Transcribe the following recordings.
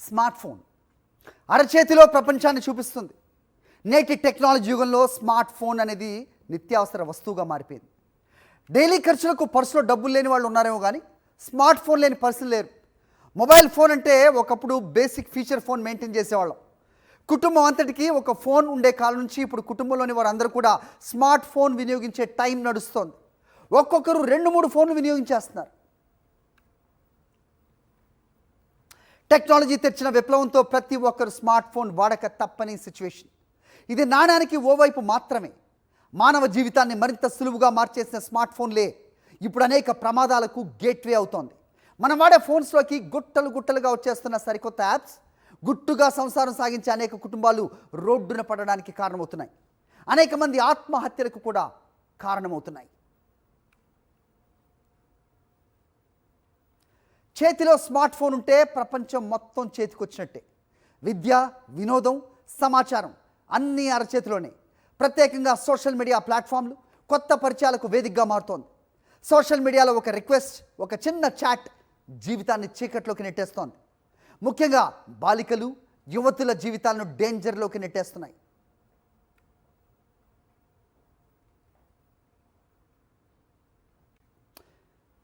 Smart phone అరచేతిలో ప్రపంచాన్ని చూపిస్తుంది. నేటి టెక్నాలజీ యుగంలో స్మార్ట్ ఫోన్ అనేది నిత్యావసర వస్తువుగా మారిపోయింది. డైలీ ఖర్చులకు పర్సులో డబ్బులు లేని వాళ్ళు ఉన్నారేమో కానీ స్మార్ట్ ఫోన్ లేని పర్సులు లేరు. మొబైల్ ఫోన్ అంటే ఒకప్పుడు బేసిక్ ఫీచర్ ఫోన్ మెయింటైన్ చేసేవాళ్ళం. కుటుంబం అంతటికి ఒక ఫోన్ ఉండే కాలం నుంచి ఇప్పుడు కుటుంబంలోని వారందరూ కూడా స్మార్ట్ ఫోన్ వినియోగించే టైం నడుస్తోంది. ఒక్కొక్కరు 2-3 ఫోన్లు వినియోగించేస్తున్నారు. టెక్నాలజీ తెచ్చిన విప్లవంతో ప్రతి ఒక్కరు స్మార్ట్ ఫోన్ వాడక తప్పని సిచ్యువేషన్. ఇది నాణానికి ఓవైపు మాత్రమే. మానవ జీవితాన్ని మరింత సులువుగా మార్చేసిన స్మార్ట్ ఫోన్లే ఇప్పుడు అనేక ప్రమాదాలకు గేట్వే అవుతోంది. మనం వాడే ఫోన్స్లోకి గుట్టలుగా వచ్చేస్తున్న సరికొత్త యాప్స్ గుట్టుగా సంసారం సాగించే అనేక కుటుంబాలు రోడ్డున పడడానికి కారణమవుతున్నాయి. అనేక మంది ఆత్మహత్యలకు కూడా కారణమవుతున్నాయి. చేతిలో స్మార్ట్ ఫోన్ ఉంటే ప్రపంచం మొత్తం చేతికొచ్చినట్టే. విద్య, వినోదం, సమాచారం అన్నీ అరచేతిలోనే. ప్రత్యేకంగా సోషల్ మీడియా ప్లాట్ఫామ్లు కొత్త పరిచయాలకు వేదికగా మారుతోంది. సోషల్ మీడియాలో ఒక రిక్వెస్ట్, ఒక చిన్న చాట్ జీవితాన్ని చీకట్లోకి నెట్టేస్తోంది. ముఖ్యంగా బాలికలు, యువతుల జీవితాలను డేంజర్లోకి నెట్టేస్తున్నాయి.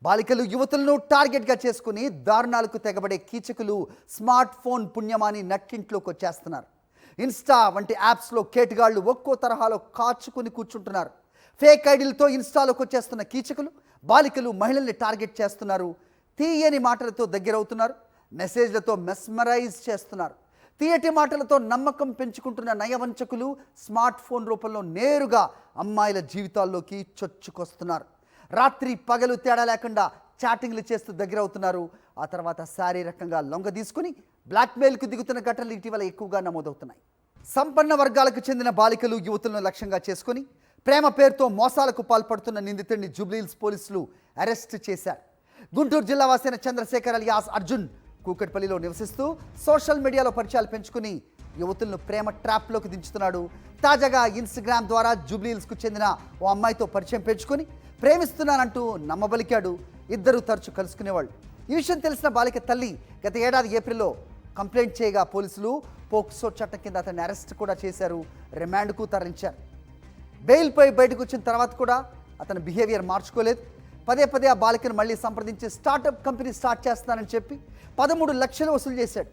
బాలికలు, యువతులను టార్గెట్గా చేసుకుని దారుణాలకు తెగబడే కీచకులు స్మార్ట్ ఫోన్ పుణ్యమాని నట్టింట్లోకి వచ్చేస్తున్నారు. ఇన్స్టా వంటి యాప్స్లో కేటుగాళ్లు ఒక్కో తరహాలో కాచుకుని కూర్చుంటున్నారు. ఫేక్ ఐడీలతో ఇన్స్టాలోకి వచ్చేస్తున్న కీచకులు బాలికలు, మహిళల్ని టార్గెట్ చేస్తున్నారు. తీయని మాటలతో దగ్గరవుతున్నారు. మెసేజ్లతో మెస్మరైజ్ చేస్తున్నారు. తీయటి మాటలతో నమ్మకం పెంచుకుంటున్న నయవంచకులు స్మార్ట్ ఫోన్ రూపంలో నేరుగా అమ్మాయిల జీవితాల్లోకి చొచ్చుకొస్తున్నారు. రాత్రి పగలు తేడా లేకుండా చాటింగ్లు చేస్తూ దగ్గరవుతున్నారు. ఆ తర్వాత శారీరకంగా లొంగ తీసుకుని బ్లాక్మెయిల్కు దిగుతున్న ఘటనలు ఇటీవల ఎక్కువగా నమోదవుతున్నాయి. సంపన్న వర్గాలకు చెందిన బాలికలు, యువతులను లక్ష్యంగా చేసుకుని ప్రేమ పేరుతో మోసాలకు పాల్పడుతున్న నిందితుడిని జూబ్లీహిల్స్ పోలీసులు అరెస్ట్ చేశారు. గుంటూరు జిల్లా వాసిన చంద్రశేఖర్ అలియాస్ అర్జున్ కూకట్పల్లిలో నివసిస్తూ సోషల్ మీడియాలో పరిచయాలు పెంచుకుని యువతులను ప్రేమ ట్రాప్లోకి దించుతున్నాడు. తాజాగా ఇన్స్టాగ్రామ్ ద్వారా జూబ్లీహిల్స్కు చెందిన ఓ అమ్మాయితో పరిచయం పెంచుకొని ప్రేమిస్తున్నానంటూ నమ్మబలికాడు. ఇద్దరు తరచు కలుసుకునేవాళ్ళు. ఈ విషయం తెలిసిన బాలిక తల్లి గత ఏడాది ఏప్రిల్లో కంప్లైంట్ చేయగా పోలీసులు పోక్సో చట్టం కింద అతన్ని అరెస్ట్ కూడా చేశారు. రిమాండ్కు తరలించారు. బెయిల్పై బయటకు వచ్చిన తర్వాత కూడా అతని బిహేవియర్ మార్చుకోలేదు. పదే ఆ బాలికను మళ్ళీ సంప్రదించి స్టార్టప్ కంపెనీ స్టార్ట్ చేస్తానని చెప్పి 13 లక్షలు వసూలు చేశాడు.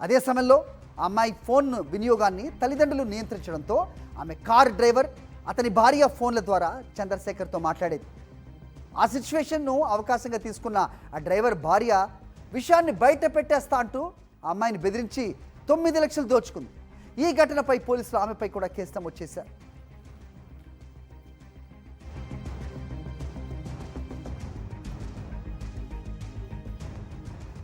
అదే సమయంలో ఆ అమ్మాయి ఫోన్ వినియోగాన్ని తల్లిదండ్రులు నియంత్రించడంతో ఆమె కార్ డ్రైవర్, అతని భార్య ఫోన్ల ద్వారా చంద్రశేఖర్తో మాట్లాడేది. ఆ సిచ్యువేషన్ను అవకాశంగా తీసుకున్న ఆ డ్రైవర్ భార్య విషయాన్ని బయట పెట్టేస్తా అంటూ ఆ అమ్మాయిని బెదిరించి 9 లక్షలు దోచుకుంది. ఈ ఘటనపై పోలీసులు ఆమెపై కూడా కేసు నమోదు చేశారు.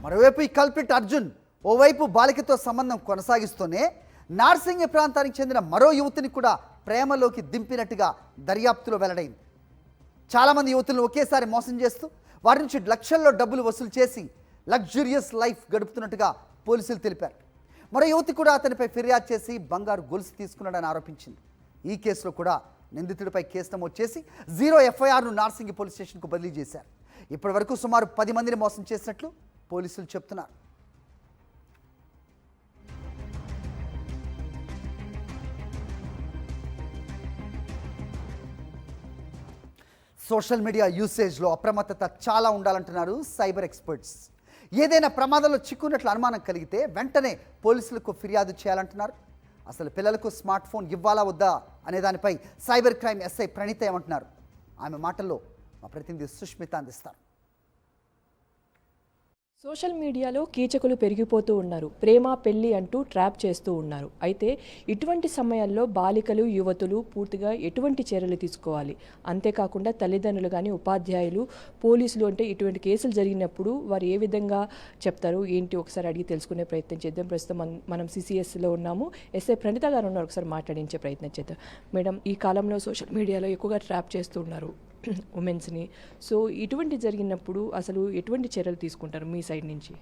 మరోవైపు ఈ కల్పిట్ అర్జున్ ఓవైపు బాలికతో సంబంధం కొనసాగిస్తూనే నార్సింగి ప్రాంతానికి చెందిన మరో యువతిని కూడా ప్రేమలోకి దింపినట్టుగా దర్యాప్తులో వెల్లడైంది. చాలామంది యువతులను ఒకేసారి మోసం చేస్తూ వారి నుంచి లక్షల్లో డబ్బులు వసూలు చేసి లగ్జూరియస్ లైఫ్ గడుపుతున్నట్టుగా పోలీసులు తెలిపారు. మరో యువతి కూడా అతనిపై ఫిర్యాదు చేసి బంగారు గొలుసు తీసుకున్నాడని ఆరోపించింది. ఈ కేసులో కూడా నిందితుడిపై కేసు నమోదు చేసి 0 FIRను నార్సింగి పోలీస్ స్టేషన్కు బదిలీ చేశారు. ఇప్పటి వరకు సుమారు 10 మందిని మోసం చేసినట్లు పోలీసులు చెప్తున్నారు. సోషల్ మీడియా యూసేజ్లో అప్రమత్తత చాలా ఉండాలంటున్నారు సైబర్ ఎక్స్పర్ట్స్. ఏదైనా ప్రమాదంలో చిక్కున్నట్లు అనుమానం కలిగితే వెంటనే పోలీసులకు ఫిర్యాదు చేయాలంటున్నారు. అసలు పిల్లలకు స్మార్ట్ ఫోన్ ఇవ్వాలా వద్దా అనే దానిపై సైబర్ క్రైమ్ ఎస్ఐ ప్రణీత ఏమంటున్నారు? ఆమె మాటల్లో మా ప్రతినిధి సుష్మిత అందిస్తారు. సోషల్ మీడియాలో కీచకులు పెరిగిపోతూ ఉన్నారు. ప్రేమ, పెళ్లి అంటూ ట్రాప్ చేస్తూ ఉన్నారు. అయితే ఇటువంటి సమయాల్లో బాలికలు, యువతులు పూర్తిగా ఎటువంటి చర్యలు తీసుకోవాలి? అంతేకాకుండా తల్లిదండ్రులు కానీ, ఉపాధ్యాయులు, పోలీసులు అంటే ఇటువంటి కేసులు జరిగినప్పుడు వారు ఏ విధంగా చెప్తారు ఏంటి ఒకసారి అడిగి తెలుసుకునే ప్రయత్నం చేద్దాం. ప్రస్తుతం మనం CCSలో ఉన్నాము. ఎస్ఐ ప్రణీత గారు ఉన్నారు. ఒకసారి మాట్లాడించే ప్రయత్నం చేద్దాం. మేడం, ఈ కాలంలో సోషల్ మీడియాలో ఎక్కువగా ట్రాప్ చేస్తూ ఉన్నారు ఉమెన్స్ని. సో ఇటువంటి జరిగినప్పుడు అసలు ఎటువంటి చర్యలు తీసుకుంటారు మీ సైడ్ నుంచి?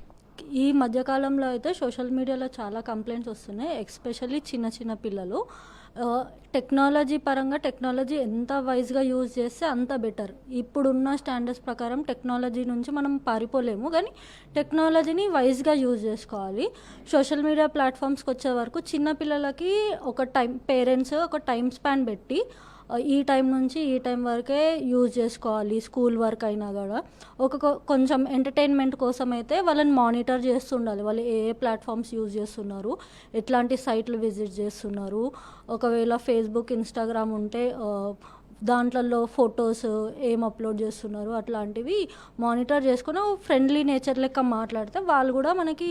ఈ మధ్యకాలంలో అయితే సోషల్ మీడియాలో చాలా కంప్లైంట్స్ వస్తున్నాయి, ఎస్పెషల్లీ చిన్న చిన్న పిల్లలు. టెక్నాలజీ పరంగా టెక్నాలజీ ఎంత వైజ్గా యూజ్ చేస్తే అంత బెటర్. ఇప్పుడున్న స్టాండర్డ్స్ ప్రకారం టెక్నాలజీ నుంచి మనం పారిపోలేము, కానీ టెక్నాలజీని వైజ్గా యూజ్ చేసుకోవాలి. సోషల్ మీడియా ప్లాట్ఫామ్స్కి వచ్చే వరకు చిన్నపిల్లలకి ఒక పేరెంట్స్ ఒక టైం స్పాన్ పెట్టి ఈ టైం నుంచి ఈ టైం వరకే యూజ్ చేసుకోవాలి. స్కూల్ వర్క్ అయినా కూడా కొంచెం ఎంటర్టైన్మెంట్ కోసం అయితే వాళ్ళని మానిటర్ చేస్తుండాలి. వాళ్ళు ఏ ఏ ప్లాట్ఫామ్స్ యూజ్ చేస్తున్నారు, ఎట్లాంటి సైట్లు విజిట్ చేస్తున్నారు. ఒకవేళ ఫేస్బుక్, ఇన్స్టాగ్రామ్ ఉంటే దాంట్లలో ఫొటోస్ ఏం అప్లోడ్ చేస్తున్నారు అట్లాంటివి మానిటర్ చేసుకుని ఫ్రెండ్లీ నేచర్ లెక్క మాట్లాడితే వాళ్ళు కూడా మనకి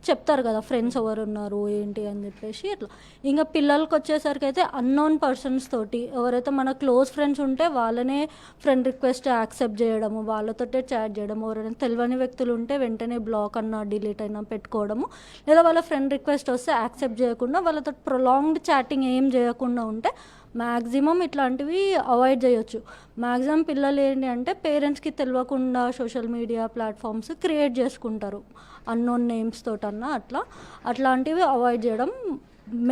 చెప్తారు కదా ఫ్రెండ్స్ ఎవరు ఉన్నారు ఏంటి అని చెప్పేసి. అట్లా ఇంకా పిల్లలకి వచ్చేసరికి అయితే అన్నోన్ పర్సన్స్ తోటి ఎవరైతే మన క్లోజ్ ఫ్రెండ్స్ ఉంటే వాళ్ళనే ఫ్రెండ్ రిక్వెస్ట్ యాక్సెప్ట్ చేయడము, వాళ్ళతోటే చాట్ చేయడము. ఎవరైనా తెలియని వ్యక్తులు ఉంటే వెంటనే బ్లాక్ అన్నా డిలీట్ అయినా పెట్టుకోవడము, లేదా వాళ్ళ ఫ్రెండ్ రిక్వెస్ట్ వస్తే యాక్సెప్ట్ చేయకుండా వాళ్ళతో ప్రొలాంగ్డ్ చాటింగ్ ఏం చేయకుండా ఉంటే మ్యాక్సిమం ఇట్లాంటివి అవాయిడ్ చేయొచ్చు. మ్యాక్సిమం పిల్లలు ఏంటి అంటే పేరెంట్స్కి తెలియకుండా సోషల్ మీడియా ప్లాట్ఫామ్స్ క్రియేట్ చేసుకుంటారు అన్నోన్ నేమ్స్ తోటన్నా. అట్లాంటివి అవాయిడ్ చేయడం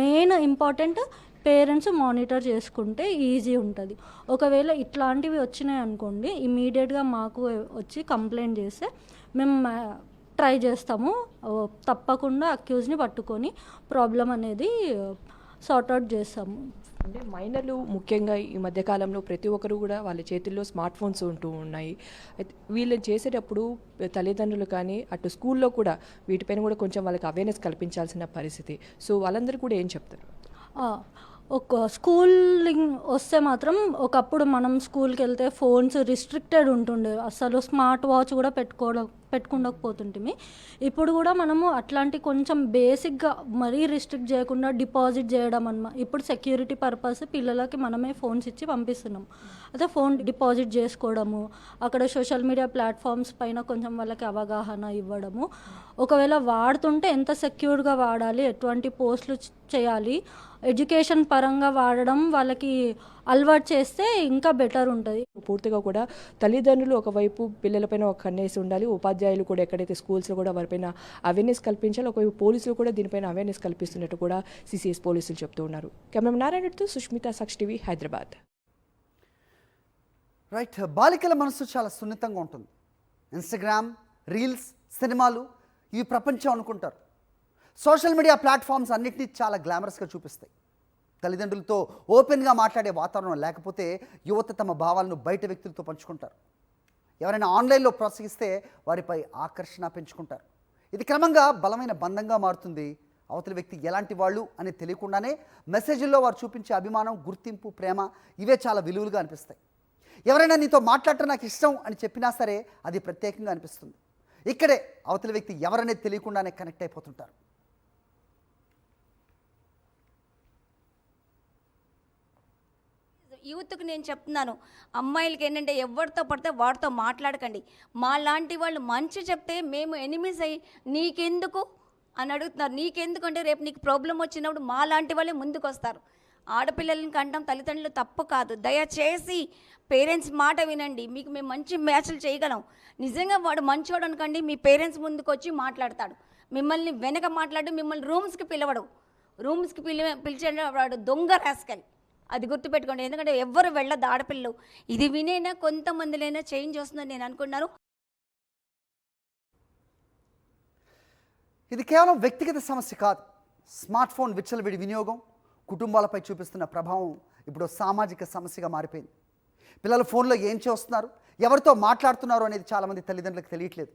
మెయిన్ ఇంపార్టెంట్. పేరెంట్స్ మానిటర్ చేసుకుంటే ఈజీ ఉంటుంది. ఒకవేళ ఇట్లాంటివి వచ్చినాయి అనుకోండి, ఇమీడియట్గా మాకు వచ్చి కంప్లైంట్ చేస్తే మేము ట్రై చేస్తాము. తప్పకుండా అక్యూజ్ని పట్టుకొని ప్రాబ్లం అనేది సార్ట్అవుట్ చేస్తాము. అంటే మైనర్లు ముఖ్యంగా ఈ మధ్యకాలంలో ప్రతి ఒక్కరు కూడా వాళ్ళ చేతుల్లో స్మార్ట్ ఫోన్స్ ఉంటూ ఉన్నాయి. అయితే వీళ్ళని చేసేటప్పుడు తల్లిదండ్రులు కానీ అటు స్కూల్లో కూడా వీటిపైన కూడా కొంచెం వాళ్ళకి అవేర్నెస్ కల్పించాల్సిన పరిస్థితి. సో వాళ్ళందరూ కూడా ఏం చెప్తారు? ఒక స్కూలింగ్ వస్తే మాత్రం ఒకప్పుడు మనం స్కూల్కి వెళ్తే ఫోన్స్ రిస్ట్రిక్టెడ్ ఉంటుండే, అసలు స్మార్ట్ వాచ్ కూడా పెట్టుకోకపోతుంటిమి. ఇప్పుడు కూడా మనము అట్లాంటి కొంచెం బేసిక్గా మరీ రిస్ట్రిక్ట్ చేయకుండా డిపాజిట్ చేయడం అన్నమాట. ఇప్పుడు సెక్యూరిటీ పర్పస్ పిల్లలకి మనమే ఫోన్స్ ఇచ్చి పంపిస్తున్నాం. అయితే ఫోన్ డిపాజిట్ చేసుకోవడము, అక్కడ సోషల్ మీడియా ప్లాట్ఫామ్స్ పైన కొంచెం వాళ్ళకి అవగాహన ఇవ్వడము, ఒకవేళ వాడుతుంటే ఎంత సెక్యూర్గా వాడాలి, ఎటువంటి పోస్టులు చేయాలి, ఎడ్యుకేషన్ పరంగా వాడడం వాళ్ళకి అలవాటు చేస్తే ఇంకా బెటర్ ఉంటుంది. పూర్తిగా కూడా తల్లిదండ్రులు ఒకవైపు పిల్లలపైన ఒక కన్నేసి ఉండాలి, ఉపాధ్యాయులు కూడా ఎక్కడైతే స్కూల్స్లో కూడా వారిపైన అవేర్నెస్ కల్పించాలి, ఒకవైపు పోలీసులు కూడా దీనిపైన అవేర్నెస్ కల్పిస్తున్నట్టు కూడా సిసిఎస్ పోలీసులు చెప్తూ ఉన్నారు. కెమెరామెన్ నారాయణతో సుష్మిత, సాక్షి టీవీ, హైదరాబాద్. రైట్, బాలికల మనసు చాలా సున్నితంగా ఉంటుంది. ఇన్స్టాగ్రామ్, రీల్స్, సినిమాలు ఇవి ప్రపంచం అనుకుంటారు. సోషల్ మీడియా ప్లాట్ఫామ్స్ అన్నింటినీ చాలా గ్లామరస్గా చూపిస్తాయి. తల్లిదండ్రులతో ఓపెన్గా మాట్లాడే వాతావరణం లేకపోతే యువత తమ భావాలను బయట వ్యక్తులతో పంచుకుంటారు. ఎవరైనా ఆన్లైన్లో ప్రోత్సహిస్తే వారిపై ఆకర్షణ పెంచుకుంటారు. ఇది క్రమంగా బలమైన బంధంగా మారుతుంది. అవతలి వ్యక్తి ఎలాంటి వాళ్ళు అని తెలియకుండానే మెసేజ్ల్లో వారు చూపించే అభిమానం, గుర్తింపు, ప్రేమ ఇవే చాలా విలువలుగా అనిపిస్తాయి. ఎవరైనా నీతో మాట్లాడటం నాకు ఇష్టం అని చెప్పినా సరే అది ప్రత్యేకంగా అనిపిస్తుంది. ఇక్కడే అవతలి వ్యక్తి ఎవరనేది తెలియకుండానే కనెక్ట్ అయిపోతుంటారు. యూత్కి నేను చెప్తున్నాను, అమ్మాయిలకి ఏంటంటే ఎవరితో పడితే వాడితో మాట్లాడకండి. మా లాంటి వాళ్ళు మంచి చెప్తే మేము ఎనిమిస్ అయ్యి నీకెందుకు అని అడుగుతున్నారు. నీకెందుకు అంటే రేపు నీకు ప్రాబ్లం వచ్చినప్పుడు మా లాంటి వాళ్ళే ముందుకు వస్తారు. ఆడపిల్లలని కంటాం తల్లిదండ్రులు తప్పు కాదు. దయచేసి పేరెంట్స్ మాట వినండి. మీకు మేము మంచి మ్యాచ్లు చేయగలం. నిజంగా వాడు మంచోడు అనుకోండి, మీ పేరెంట్స్ ముందుకు వచ్చి మాట్లాడతాడు. మిమ్మల్ని వెనక మాట్లాడు, మిమ్మల్ని రూమ్స్కి పిలవడు. రూమ్స్కి పిలిచే వాడు దొంగ రాస్కల్. అది గుర్తుపెట్టుకోండి. ఎందుకంటే ఎవ్వరు వెళ్ళదు ఆడపిల్లలు. ఇది వినైనా కొంతమందిలైనా చేంజ్ వస్తుందని నేను అనుకున్నాను. ఇది కేవలం వ్యక్తిగత సమస్య కాదు. స్మార్ట్ ఫోన్ విచ్చలవిడి వినియోగం కుటుంబాలపై చూపిస్తున్న ప్రభావం ఇప్పుడు సామాజిక సమస్యగా మారిపోయింది. పిల్లలు ఫోన్లో ఏం చేస్తున్నారు, ఎవరితో మాట్లాడుతున్నారు అనేది చాలామంది తల్లిదండ్రులకు తెలియట్లేదు.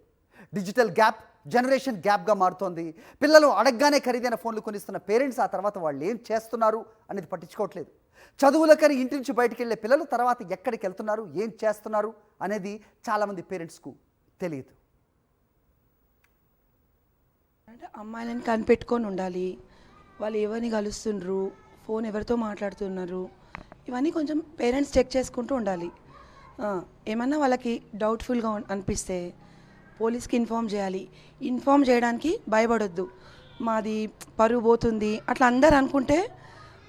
డిజిటల్ గ్యాప్ జనరేషన్ గ్యాప్గా మారుతోంది. పిల్లలు అడగగానే ఖరీదైన ఫోన్లు కొనిస్తున్న పేరెంట్స్ ఆ తర్వాత వాళ్ళు ఏం చేస్తున్నారు అనేది పట్టించుకోవట్లేదు. చదువులకని ఇంటి నుంచి బయటికి వెళ్ళే పిల్లలు తర్వాత ఎక్కడికి వెళ్తున్నారు, ఏం చేస్తున్నారు అనేది చాలామంది పేరెంట్స్కు తెలియదు. అంటే అమ్మాయిలను కనిపెట్టుకొని ఉండాలి. వాళ్ళు ఎవరిని కలుస్తుండ్రు, ఫోన్ ఎవరితో మాట్లాడుతున్నారు, ఇవన్నీ కొంచెం పేరెంట్స్ చెక్ చేసుకుంటూ ఉండాలి. ఏమన్నా వాళ్ళకి డౌట్ఫుల్గా అనిపిస్తే పోలీస్కి ఇన్ఫామ్ చేయాలి. ఇన్ఫామ్ చేయడానికి భయపడొద్దు. మాది పరువు పోతుంది అట్లా అందరు అనుకుంటే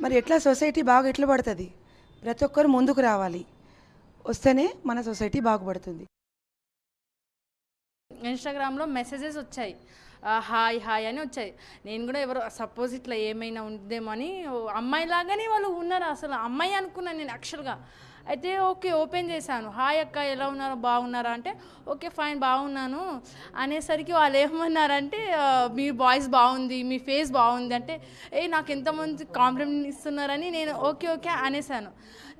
మరి ఎట్లా సొసైటీ బాగా ఎట్లా పడుతుంది? ప్రతి ఒక్కరు ముందుకు రావాలి, వస్తేనే మన సొసైటీ బాగుపడుతుంది. ఇన్స్టాగ్రామ్లో మెసేజెస్ వచ్చాయి, హాయ్ హాయ్ అని వచ్చాయి. నేను కూడా ఎవరో సపోజ్ ఇట్లా ఏమైనా ఉందేమో అని అమ్మాయి లాగానే వాళ్ళు ఉన్నారు. అసలు అమ్మాయి అనుకున్నాను నేను యాక్చువల్గా. అయితే ఓకే ఓపెన్ చేశాను. హాయ్ అక్క ఎలా ఉన్నారో బాగున్నారా అంటే ఓకే ఫైన్ బాగున్నాను అనేసరికి వాళ్ళు ఏమన్నారంటే మీ వాయిస్ బాగుంది, మీ ఫేస్ బాగుంది అంటే నాకు ఎంతమంది కాంప్లిమెంట్ ఇస్తున్నారని నేను ఓకే ఓకే అనేసాను.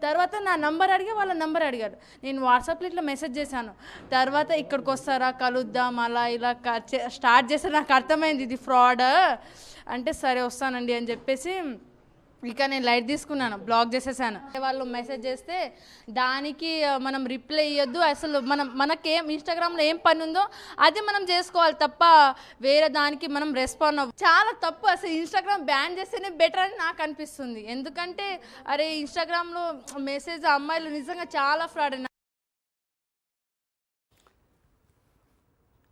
తర్వాత నా నంబర్ అడిగి వాళ్ళ నంబర్ అడిగారు. నేను వాట్సాప్లో ఇట్లా మెసేజ్ చేశాను. తర్వాత ఇక్కడికి వస్తారా కలుద్దాం అలా ఇలా స్టార్ట్ చేస్తే నాకు అర్థమైంది ఇది ఫ్రాడ్. అంటే సరే వస్తానండి అని చెప్పేసి ఇక నేను లైట్ తీసుకున్నాను, బ్లాక్ చేసేసాను. వాళ్ళు మెసేజ్ చేస్తే దానికి మనం రిప్లై ఇవ్వద్దు. అసలు మనకేం ఇన్స్టాగ్రామ్లో ఏం పని ఉందో అది మనం చేసుకోవాలి తప్ప వేరే దానికి మనం రెస్పాండ్ అవ్వ చాలా తప్పు. అసలు ఇన్స్టాగ్రామ్ బ్యాన్ చేస్తేనే బెటర్ అని నాకు అనిపిస్తుంది. ఎందుకంటే అరే ఇన్స్టాగ్రామ్లో మెసేజ్ అమ్మాయిలు నిజంగా చాలా ఫ్రాడ్.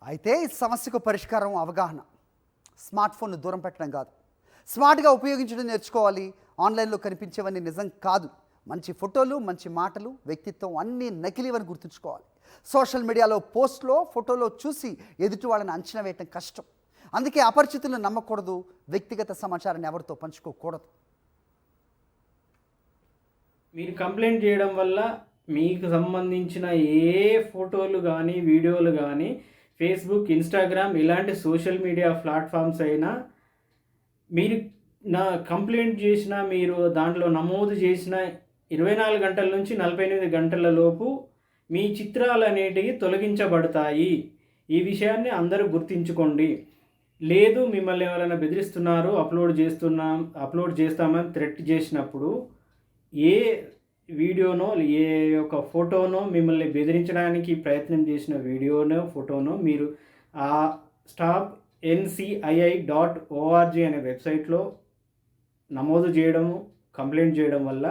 అయితే ఈ సమస్యకు పరిష్కారం అవగాహన. స్మార్ట్ ఫోన్ను దూరం పెట్టడం కాదు, స్మార్ట్గా ఉపయోగించడం నేర్చుకోవాలి. ఆన్లైన్లో కనిపించేవన్నీ నిజం కాదు. మంచి ఫోటోలు, మంచి మాటలు, వ్యక్తిత్వం అన్నీ నకిలీవని గుర్తుంచుకోవాలి. సోషల్ మీడియాలో పోస్ట్లో, ఫోటోలో చూసి ఎదుటి వాళ్ళని అంచనా వేయటం కష్టం. అందుకే అపరిచితులను నమ్మకూడదు, వ్యక్తిగత సమాచారాన్ని ఎవరితో పంచుకోకూడదు. మీరు కంప్లైంట్ చేయడం వల్ల మీకు సంబంధించిన ఏ ఫోటోలు కానీ వీడియోలు కానీ ఫేస్బుక్, ఇన్స్టాగ్రామ్ ఇలాంటి సోషల్ మీడియా ప్లాట్ఫామ్స్ అయినా మీరు కంప్లైంట్ చేసిన, మీరు దాంట్లో నమోదు చేసిన 24 గంటల నుంచి 48 గంటల లోపు మీ చిత్రాలు అనేటివి తొలగించబడతాయి. ఈ విషయాన్ని అందరూ గుర్తించుకోండి. లేదు మిమ్మల్ని ఎవరైనా బెదిరిస్తున్నారు, అప్లోడ్ చేస్తామని థ్రెట్ చేసినప్పుడు ఏ వీడియోనో ఏ యొక్క ఫోటోనో మిమ్మల్ని బెదిరించడానికి ప్రయత్నం చేసిన వీడియోనో ఫోటోనో మీరు ఆ stopncii.org అనే వెబ్సైట్లో నమోదు చేయడము, కంప్లైంట్ చేయడం వల్ల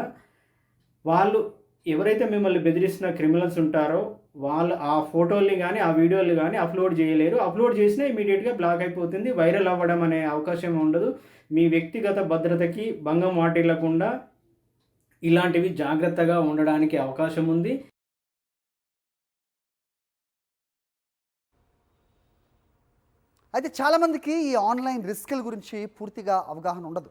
వాళ్ళు ఎవరైతే మిమ్మల్ని బెదిరిస్తున్న క్రిమినల్స్ ఉంటారో వాళ్ళు ఆ ఫోటోల్ని కానీ ఆ వీడియోలు కానీ అప్లోడ్ చేయలేరు. అప్లోడ్ చేసినా ఇమీడియట్గా బ్లాక్ అయిపోతుంది, వైరల్ అవ్వడం అనే అవకాశం ఉండదు. మీ వ్యక్తిగత భద్రతకి భంగం వాటిల్లకుండా ఇలాంటివి జాగ్రత్తగా ఉండడానికి అవకాశం ఉంది. అయితే చాలామందికి ఈ ఆన్లైన్ రిస్కుల గురించి పూర్తిగా అవగాహన ఉండదు.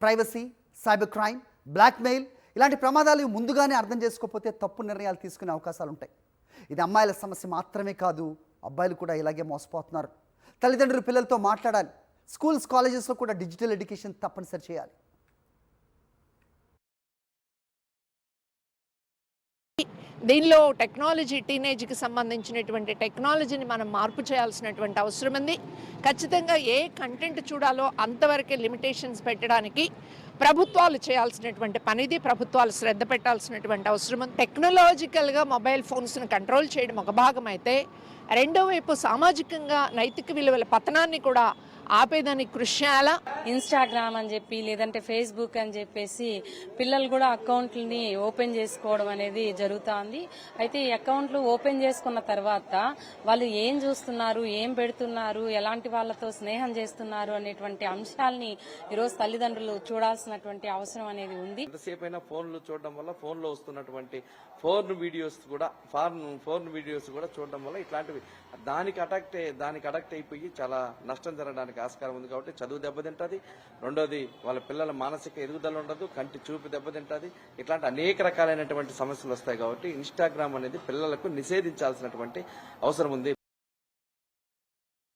ప్రైవసీ, సైబర్ క్రైమ్, బ్లాక్మెయిల్ ఇలాంటి ప్రమాదాలు ముందుగానే అర్థం చేసుకోకపోతే తప్పు నిర్ణయాలు తీసుకునే అవకాశాలు ఉంటాయి. ఇది అమ్మాయిల సమస్య మాత్రమే కాదు, అబ్బాయిలు కూడా ఇలాగే మోసపోతున్నారు. తల్లిదండ్రులు పిల్లలతో మాట్లాడాలి. స్కూల్స్, కాలేజెస్లో కూడా డిజిటల్ ఎడ్యుకేషన్ తప్పనిసరి చేయాలి. దీనిలో టెక్నాలజీ, టీనేజ్కి సంబంధించినటువంటి టెక్నాలజీని మనం మార్పు చేయాల్సినటువంటి అవసరం ఉంది. ఖచ్చితంగా ఏ కంటెంట్ చూడాలో అంతవరకే లిమిటేషన్స్ పెట్టడానికి ప్రభుత్వాలు చేయాల్సినటువంటి పనిది. ప్రభుత్వాలు శ్రద్ధ పెట్టాల్సినటువంటి అవసరం ఉంది. టెక్నాలజికల్గా మొబైల్ ఫోన్స్ని కంట్రోల్ చేయడం ఒక భాగం అయితే, రెండో వైపు సామాజికంగా నైతిక విలువల పతనాన్ని కూడా ఆపేదానికి కృషి చేయాలా. ఇన్స్టాగ్రామ్ అని చెప్పి లేదంటే ఫేస్బుక్ అని చెప్పేసి పిల్లలు కూడా అకౌంట్లని ఓపెన్ చేసుకోవడం అనేది జరుగుతుంది. అయితే ఈ అకౌంట్లు ఓపెన్ చేసుకున్న తర్వాత వాళ్ళు ఏం చూస్తున్నారు, ఏం పెడుతున్నారు, ఎలాంటి వాళ్ళతో స్నేహం చేస్తున్నారు అనేటువంటి అంశాలని ఈరోజు తల్లిదండ్రులు చూడాల్సినటువంటి అవసరం అనేది ఉంది. ఎంతసేపు అయినా ఫోన్లు చూడడం వల్ల ఫోన్లో వస్తున్నటువంటి ఫోన్ వీడియోస్ కూడా చూడడం వల్ల ఇట్లాంటివి దానికి అడక్ట్ అయిపోయి చాలా నష్టం జరగడానికి ఆస్కారం ఉంది. కాబట్టి చదువు దెబ్బతింటుంది. రెండోది వాళ్ళ పిల్లల మానసిక ఎదుగుదల ఉండదు, కంటి చూపు దెబ్బతింటుంది. ఇట్లాంటి అనేక రకాలైనటువంటి సమస్యలు వస్తాయి. కాబట్టి ఇన్స్టాగ్రామ్ అనేది పిల్లలకు నిషేధించాల్సినటువంటి అవసరం ఉంది.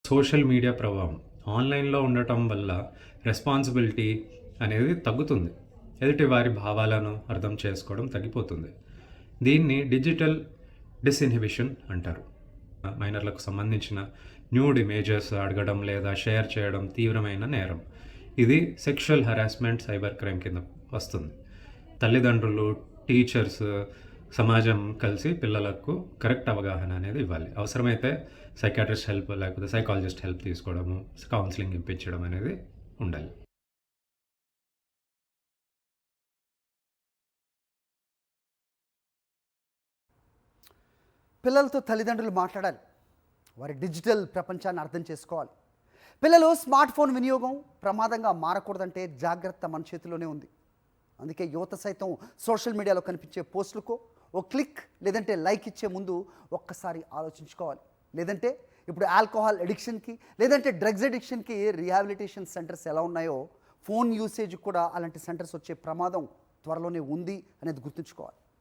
సోషల్ మీడియా ప్రభావం ఆన్లైన్లో ఉండటం వల్ల రెస్పాన్సిబిలిటీ అనేది తగ్గుతుంది. ఎదుటి వారి భావాలను అర్థం చేసుకోవడం తగ్గిపోతుంది. దీన్ని డిజిటల్ డిస్ఇన్హిబిషన్ అంటారు. మైనర్లకు సంబంధించిన న్యూడ్ ఇమేజెస్ అడగడం లేదా షేర్ చేయడం తీవ్రమైన నేరం. ఇది సెక్షువల్ హెరాస్మెంట్, సైబర్ క్రైమ్ కింద వస్తుంది. తల్లిదండ్రులు, టీచర్స్, సమాజం కలిసి పిల్లలకు కరెక్ట్ అవగాహన అనేది ఇవ్వాలి. అవసరమైతే సైకాట్రిస్ట్ హెల్ప్ లేకపోతే సైకాలజిస్ట్ హెల్ప్ తీసుకోవడము, కౌన్సిలింగ్ ఇప్పించడం అనేది ఉండాలి. పిల్లలతో తల్లిదండ్రులు మాట్లాడాలి. వారి డిజిటల్ ప్రపంచాన్ని అర్థం చేసుకోవాలి. పిల్లలు స్మార్ట్ ఫోన్ వినియోగం ప్రమాదంగా మారకూడదంటే జాగ్రత్త మన చేతిలోనే ఉంది. అందుకే యువత సైతం సోషల్ మీడియాలో కనిపించే పోస్టులకు ఓ క్లిక్ లేదంటే లైక్ ఇచ్చే ముందు ఒక్కసారి ఆలోచించుకోవాలి. లేదంటే ఇప్పుడు ఆల్కహాల్ అడిక్షన్కి లేదంటే డ్రగ్స్ అడిక్షన్కి రీహాబిలిటేషన్ సెంటర్స్ ఎలా ఉన్నాయో ఫోన్ యూసేజ్ కూడా అలాంటి సెంటర్స్ వచ్చే ప్రమాదం త్వరలోనే ఉంది అనేది గుర్తుంచుకోవాలి.